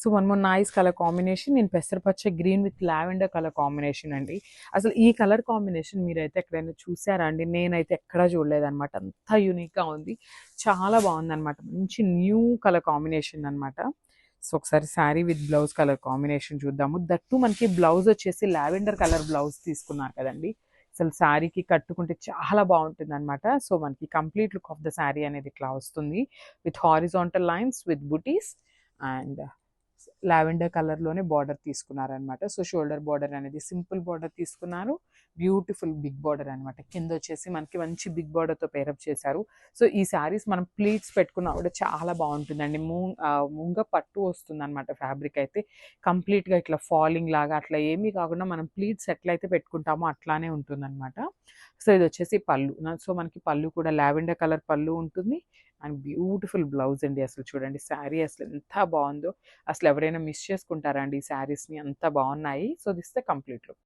So one more nice colour combination నేను పెసరపచ్చ green with lavender colour combination అండి. అసలు ఈ కలర్ కాంబినేషన్ మీరైతే ఎక్కడైనా చూసారా అండి? నేనైతే ఎక్కడా చూడలేదనమాట. అంత యూనిక్గా ఉంది, చాలా బాగుందనమాట. మంచి న్యూ కలర్ కాంబినేషన్ అనమాట. సో ఒకసారి sari with blouse colour combination చూద్దాము. దట్టు మనకి బ్లౌజ్ వచ్చేసి లావెండర్ కలర్ బ్లౌజ్ తీసుకున్నారు కదండి. అసలు శారీకి కట్టుకుంటే చాలా బాగుంటుంది అనమాట. సో మనకి complete look of the sari అనేది ఇట్లా వస్తుంది with horizontal lines with buttis and lavender కలర్లోనే బార్డర్ తీసుకున్నారనమాట. సో షోల్డర్ బార్డర్ అనేది సింపుల్ బార్డర్ తీసుకున్నారు, బ్యూటిఫుల్ బిగ్ బార్డర్ అనమాట. కింద వచ్చేసి మనకి మంచి బిగ్ బార్డర్తో పేరప్ చేశారు. సో ఈ శారీస్ మనం ప్లీట్స్ పెట్టుకున్నా కూడా చాలా బాగుంటుందండి. ముంగ పట్టు వస్తుంది అనమాట. ఫ్యాబ్రిక్ అయితే కంప్లీట్గా ఇట్లా ఫాలింగ్ లాగా అట్లా ఏమీ కాకుండా మనం ప్లీట్స్ ఎట్లయితే పెట్టుకుంటామో అట్లానే ఉంటుందన్నమాట. సో ఇది వచ్చేసి పళ్ళు. సో మనకి పళ్ళు కూడా లావెండర్ కలర్ పళ్ళు ఉంటుంది అండ్ బ్యూటిఫుల్ బ్లౌజ్ అండి. అసలు చూడండి శారీ అసలు ఎంత బాగుందో. అసలు ఎవరైనా మిస్ చేసుకుంటారా అండి ఈ శారీస్ని? అంత బాగున్నాయి. So this the complete look.